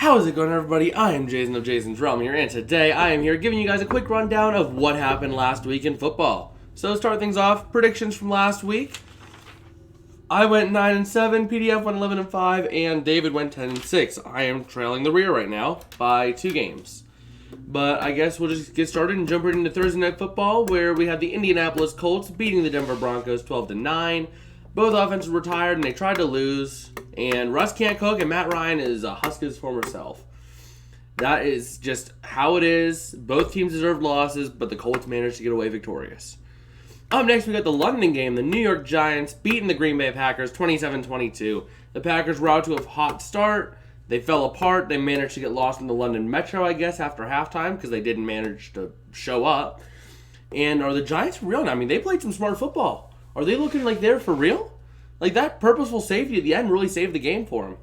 How's it going, everybody? I am Jason of Jason's Realm here, and today I am here giving you guys a quick rundown of what happened last week in football. So to start things off, predictions from last week. I went 9-7, PDF went 11-5, and David went 10-6. I am trailing the rear right now by 2 games. But I guess we'll just get started and jump right into Thursday Night Football, where we had the Indianapolis Colts beating the Denver Broncos 12-9. Both offenses were tired and they tried to lose. And Russ can't cook and Matt Ryan is a husk of his former self. That is just how it is. Both teams deserved losses, but the Colts managed to get away victorious. Up next, we got the London game. The New York Giants beating the Green Bay Packers 27-22. The Packers were out to a hot start. They fell apart. They managed to get lost in the London Metro, I guess, after halftime because they didn't manage to show up. And are the Giants for real now? I mean, they played some smart football. Are they looking like they're for real? Like, that purposeful safety at the end really saved the game for them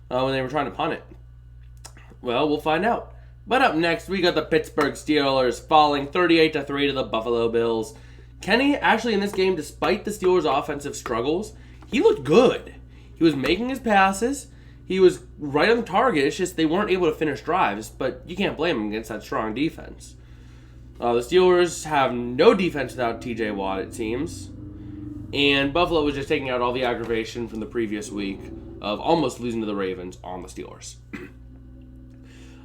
when they were trying to punt it. Well, we'll find out. But up next, we got the Pittsburgh Steelers falling 38-3 to the Buffalo Bills. Kenny, actually in this game, despite the Steelers' offensive struggles, he looked good. He was making his passes. He was right on the target. It's just they weren't able to finish drives, but you can't blame him against that strong defense. The Steelers have no defense without TJ Watt, it seems. And Buffalo was just taking out all the aggravation from the previous week of almost losing to the Ravens on the Steelers.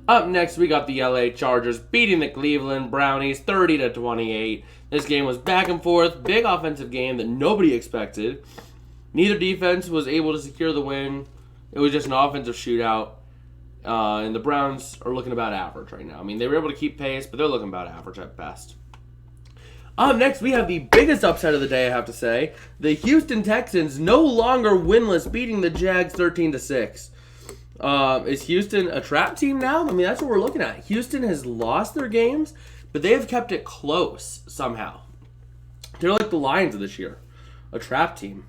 Up next, we got the LA Chargers beating the Cleveland Brownies 30-28. This game was back and forth, big offensive game that nobody expected. Neither defense was able to secure the win. It was just an offensive shootout. And the Browns are looking about average right now. I mean, they were able to keep pace, but they're looking about average at best. Up next, we have the biggest upset of the day, I have to say. The Houston Texans no longer winless, beating the Jags 13-6. Is Houston a trap team now? I mean, that's what we're looking at. Houston has lost their games, but they have kept it close somehow. They're like the Lions of this year, a trap team.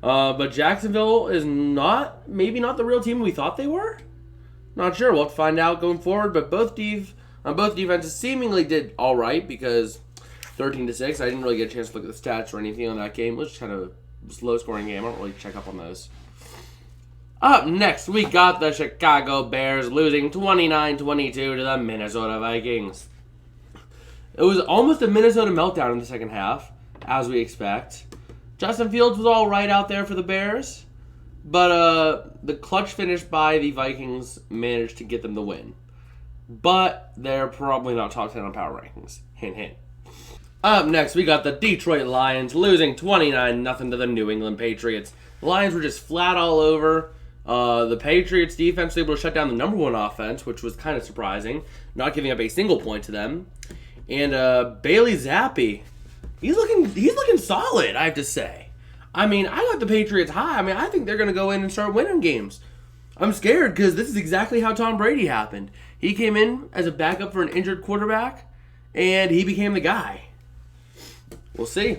But Jacksonville is maybe not the real team we thought they were. Not sure. We'll have to find out going forward. But both defenses seemingly did all right because 13-6. I didn't really get a chance to look at the stats or anything on that game. It was just kind of a low-scoring game. I don't really check up on those. Up next, we got the Chicago Bears losing 29-22 to the Minnesota Vikings. It was almost a Minnesota meltdown in the second half, as we expect. Justin Fields was all right out there for the Bears, but the clutch finish by the Vikings managed to get them the win. But they're probably not top 10 on power rankings. Hint, hint. Up next, we got the Detroit Lions losing 29-0 to the New England Patriots. The Lions were just flat all over. The Patriots defense was able to shut down the number one offense, which was kind of surprising, not giving up a single point to them. And Bailey Zappi, he's looking solid, I have to say. I mean, I got the Patriots high. I mean, I think they're going to go in and start winning games. I'm scared because this is exactly how Tom Brady happened. He came in as a backup for an injured quarterback, and he became the guy. We'll see.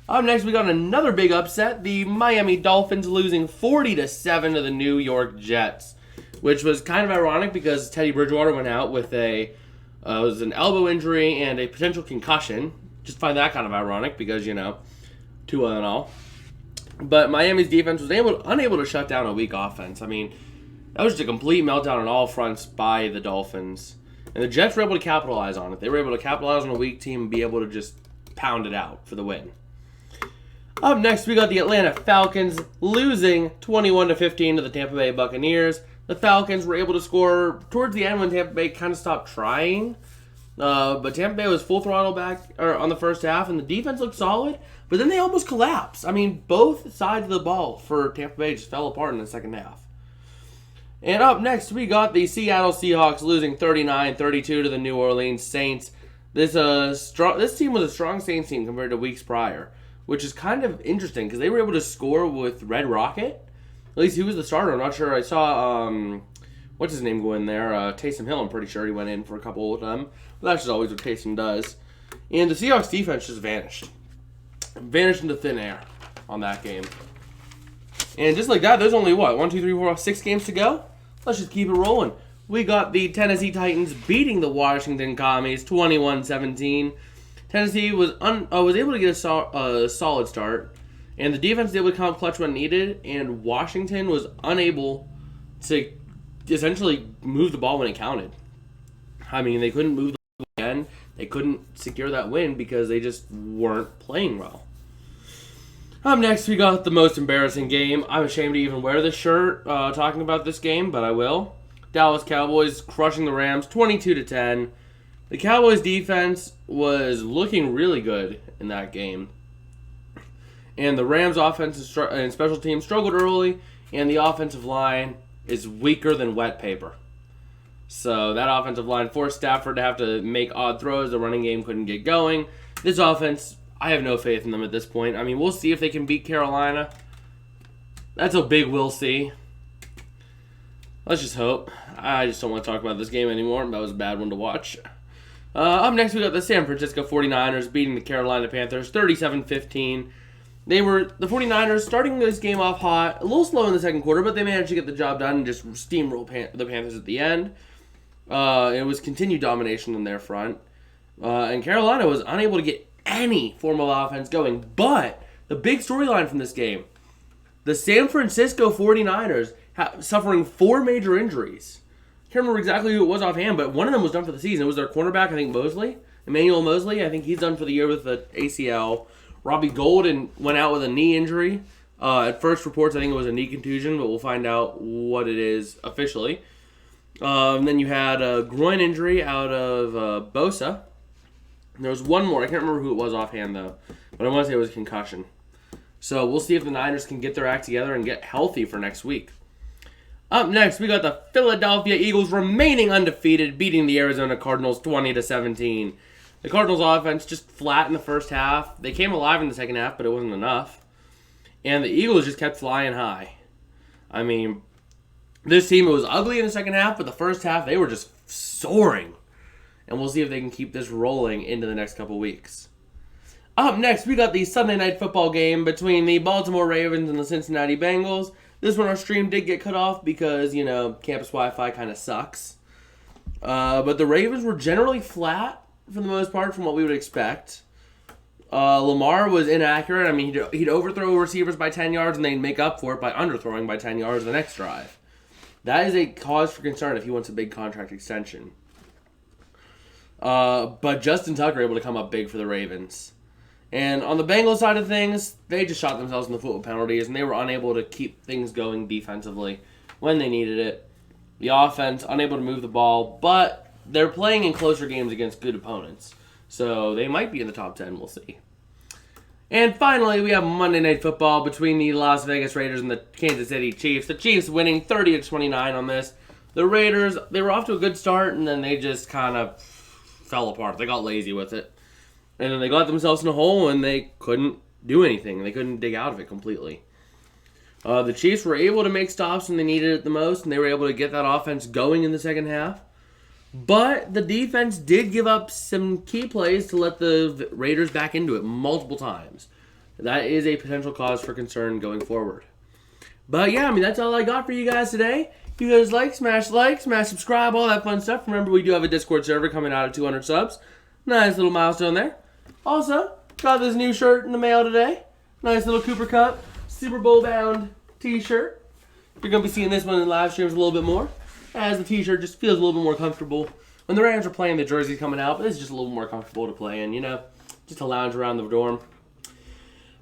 Up next, we got another big upset. The Miami Dolphins losing 40-7 to the New York Jets, which was kind of ironic because Teddy Bridgewater went out with it was an elbow injury and a potential concussion. Just find that kind of ironic because, Tua and all. But Miami's defense was unable to shut down a weak offense. I mean, that was just a complete meltdown on all fronts by the Dolphins. And the Jets were able to capitalize on it. They were able to capitalize on a weak team and be able to just pound it out for the win. Up next, we got the Atlanta Falcons losing 21-15 to the Tampa Bay Buccaneers. The Falcons were able to score towards the end when Tampa Bay kind of stopped trying. But Tampa Bay was full throttle back on the first half, and the defense looked solid. But then they almost collapsed. I mean, both sides of the ball for Tampa Bay just fell apart in the second half. And up next, we got the Seattle Seahawks losing 39-32 to the New Orleans Saints. This team was a strong Saints team compared to weeks prior, which is kind of interesting because they were able to score with Red Rocket. At least he was the starter. I'm not sure. I saw, what's his name go in there? Taysom Hill, I'm pretty sure he went in for a couple of them. But that's just always what Taysom does. And the Seahawks defense just vanished. Vanished into thin air on that game. And just like that, there's only, 6 games to go? Let's just keep it rolling. We got the Tennessee Titans beating the Washington Commies 21-17. Tennessee was able to get a solid start, and the defense was able to come clutch when needed, and Washington was unable to essentially moved the ball when it counted. I mean, they couldn't move the ball again. They couldn't secure that win because they just weren't playing well. Up next, we got the most embarrassing game. I'm ashamed to even wear this shirt talking about this game, but I will. Dallas Cowboys crushing the Rams 22-10. The Cowboys defense was looking really good in that game. And the Rams offense and special teams struggled early, and the offensive line is weaker than wet paper. So that offensive line forced Stafford to have to make odd throws. The running game couldn't get going. This offense, I have no faith in them at this point. I mean, we'll see if they can beat Carolina. That's a big we'll see. Let's just hope. I just don't want to talk about this game anymore. That was a bad one to watch. Up next, we got the San Francisco 49ers beating the Carolina Panthers 37-15. The 49ers starting this game off hot, a little slow in the second quarter, but they managed to get the job done and just steamroll the Panthers at the end. It was continued domination on their front. And Carolina was unable to get any form of offense going. But the big storyline from this game, the San Francisco 49ers suffering 4 major injuries. I can't remember exactly who it was offhand, but one of them was done for the season. It was their cornerback, I think Emmanuel Mosley. I think he's done for the year with the ACL. Robbie Gould went out with a knee injury. At first reports, I think it was a knee contusion, but we'll find out what it is officially. And then you had a groin injury out of Bosa. And there was one more. I can't remember who it was offhand, though. But I want to say it was a concussion. So we'll see if the Niners can get their act together and get healthy for next week. Up next, we got the Philadelphia Eagles remaining undefeated, beating the Arizona Cardinals 20-17. The Cardinals' offense just flat in the first half. They came alive in the second half, but it wasn't enough. And the Eagles just kept flying high. I mean, this team, it was ugly in the second half, but the first half, they were just soaring. And we'll see if they can keep this rolling into the next couple weeks. Up next, we got the Sunday Night Football game between the Baltimore Ravens and the Cincinnati Bengals. This one, our stream did get cut off because, campus Wi-Fi kind of sucks. But the Ravens were generally flat for the most part from what we would expect. Lamar was inaccurate. I mean, he'd overthrow receivers by 10 yards and they'd make up for it by underthrowing by 10 yards the next drive. That is a cause for concern if he wants a big contract extension. But Justin Tucker able to come up big for the Ravens. And on the Bengals side of things, they just shot themselves in the foot with penalties, and they were unable to keep things going defensively when they needed it. The offense, unable to move the ball, but they're playing in closer games against good opponents. So they might be in the top 10, we'll see. And finally, we have Monday Night Football between the Las Vegas Raiders and the Kansas City Chiefs. The Chiefs winning 30-29 on this. The Raiders, they were off to a good start, and then they just kind of fell apart. They got lazy with it. And then they got themselves in a hole, and they couldn't do anything. They couldn't dig out of it completely. The Chiefs were able to make stops when they needed it the most, and they were able to get that offense going in the second half. But the defense did give up some key plays to let the Raiders back into it multiple times. That is a potential cause for concern going forward. But yeah, that's all I got for you guys today. If you guys smash subscribe, all that fun stuff. Remember, we do have a Discord server coming out at 200 subs. Nice little milestone there. Also, got this new shirt in the mail today. Nice little Cooper Cup Super Bowl bound t-shirt. You're going to be seeing this one in live streams a little bit more, as the t-shirt just feels a little bit more comfortable. When the Rams are playing, the jersey's coming out, but it's just a little more comfortable to play in, just to lounge around the dorm.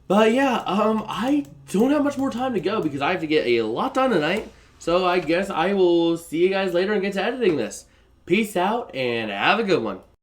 But yeah, I don't have much more time to go because I have to get a lot done tonight. So I guess I will see you guys later and get to editing this. Peace out and have a good one.